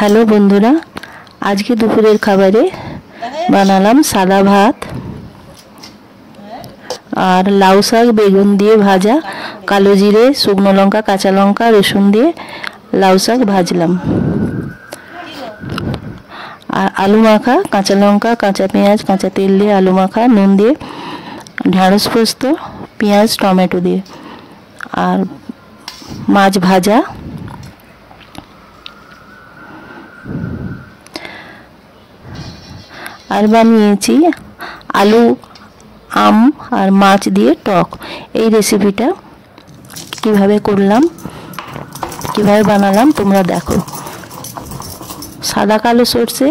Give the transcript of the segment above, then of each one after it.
Hello বন্ধুরা, আজকে দুপুরের খাবারে বানালাম সাদা ভাত আর লাউ শাক বেগুন দিয়ে ভাজা, কালো জিরে শুকনো লঙ্কা কাঁচা লঙ্কা রসুন দিয়ে লাউ শাক ভাজলাম। আর আলু মাখা, কাঁচা লঙ্কা কাঁচা পেঁয়াজ কাঁচা তেল দিয়ে আলু মাখা, নুন দিয়ে, ঢ্যাঁড়স পোস্ত পেঁয়াজ টমেটো দিয়ে, আর মাছ ভাজা। আর বানিয়েছি আলু আম আর মাছ দিয়ে টক। এই রেসিপিটা কিভাবে করলাম, কিভাবে বানালাম তোমরা দেখো। সাদা কালো সরষে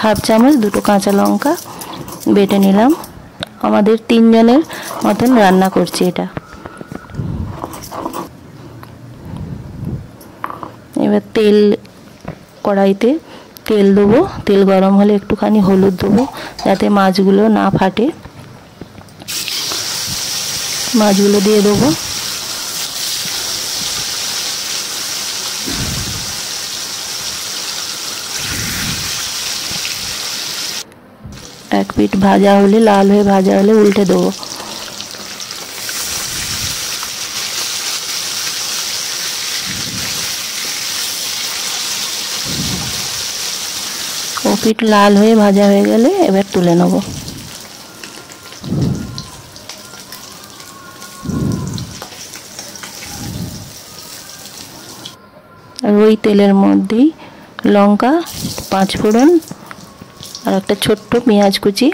হাফ চামচ, দুটো কাঁচা লঙ্কা বেটে নিলাম। আমাদের 3 জনের মতন রান্না করছি এটা। এবার তেল, কড়াইতে তেল দেবো, তেল গরম হলে একটুখানি হলুদ দেবো যাতে মাছগুলো না ফাটে। মাছগুলো দিয়ে দেবো। এক পিঠ ভাজা হলে, লাল হয়ে ভাজা হলে উল্টে দেবো। ও পিঠ লাল হয়ে ভাজা হয়ে গেলে এবার তুলে নেব। আর ওই তেলের মধ্যেই লঙ্কা, 5 ফোড়ন আর একটা ছোট্ট পেঁয়াজ কুচি,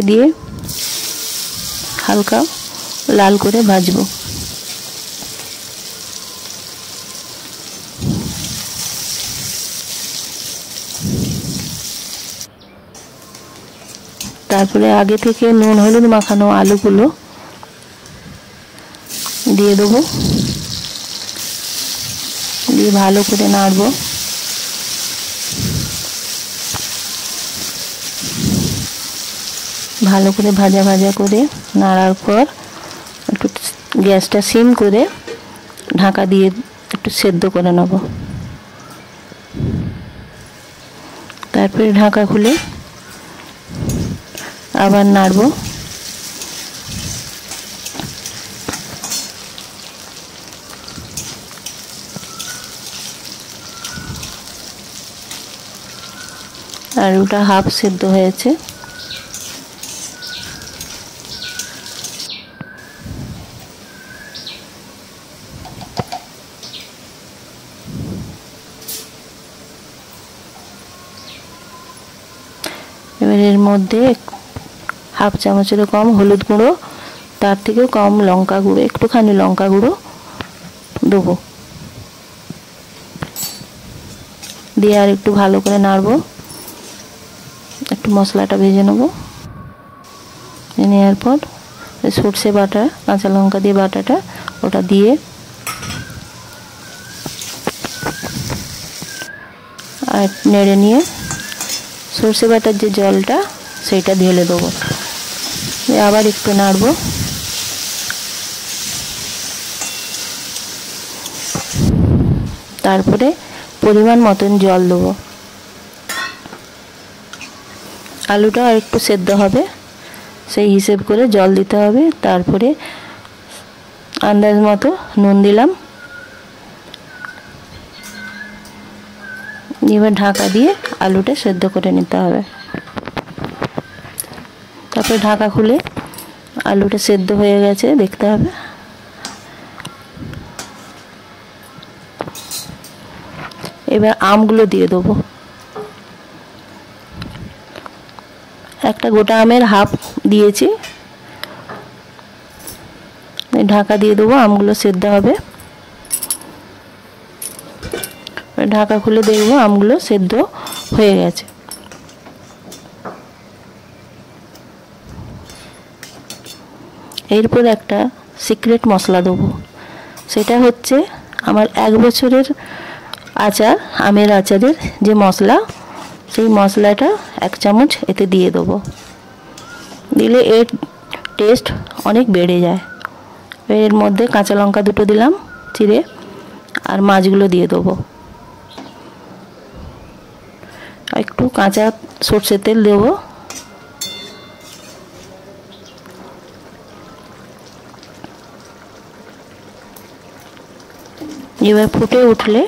দিয়ে হালকা লাল করে ভাজবো। তারপরে আগে থেকে নুন হলুদ মাখানো আলুগুলো দিয়ে দেবো, দিয়ে ভালো করে নাড়বো। ভালো করে ভাজা ভাজা করে নাড়ার পর একটু গ্যাসটা সিম করে ঢাকা দিয়ে একটু সেদ্ধ করে নেব। তারপরে ঢাকা খুলে আবার নাড়বো। আলুটা হাফ সেদ্ধ হয়েছে। এবার এর মধ্যে হাফ চামচেরও কম হলুদ গুঁড়ো, তার থেকেও কম লঙ্কা গুঁড়ো, একটুখানি লঙ্কা গুঁড়ো দেবো। দিয়ে আর একটু ভালো করে নাড়বো। একটু মশলাটা ভেজে নেবো। নেওয়ার পর সর্ষে বাটা, কাঁচা লঙ্কা দিয়ে বাটাটা ওটা দিয়ে আর নেড়ে নিয়ে সর্ষে বাটার যে জলটা সেইটা ঢেলে দেবো। আবার একটু নাড়বো। তারপরে পরিমাণ মতন জল দেবো। আলুটা আর একটু সেদ্ধ হবে, সেই হিসেব করে জল দিতে হবে। তারপরে আন্দাজ মতো নুন দিলাম। এবার ঢাকা দিয়ে আলুটা সেদ্ধ করে নিতে হবে। তারপরে ঢাকা খুলে আলুটা সেদ্ধ হয়ে গেছে দেখতে হবে। এবার আমগুলো দিয়ে দেবো। একটা গোটা আমের হাফ দিয়েছি। ঢাকা দিয়ে দেবো, আমগুলো সেদ্ধ হবে। ঢাকা খুলে দেখবো আমগুলো সেদ্ধ হয়ে গেছে। এরপর একটা সিক্রেট মশলা দেবো। সেটা হচ্ছে আমার 1 বছরের আচার, আমের আচারের যে মশলা, সেই মশলাটা 1 চামচ এতে দিয়ে দেবো। দিলে এর টেস্ট অনেক বেড়ে যায়। এর মধ্যে কাঁচা লঙ্কা দুটো দিলাম, চিড়ে আর মাছগুলো দিয়ে দেবো। একটু কাঁচা সর্ষের তেল দেবো। এবার ফুটে উঠলে,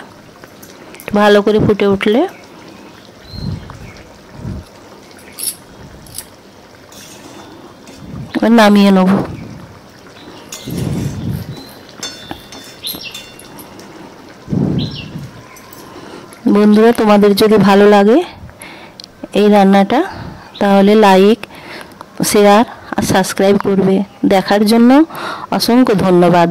ভালো করে ফুটে উঠলে নামিয়ে নেব। বন্ধুরা, তোমাদের যদি ভালো লাগে এই রান্নাটা, তাহলে লাইক, শেয়ার আর সাবস্ক্রাইব করবে। দেখার জন্য অসংখ্য ধন্যবাদ।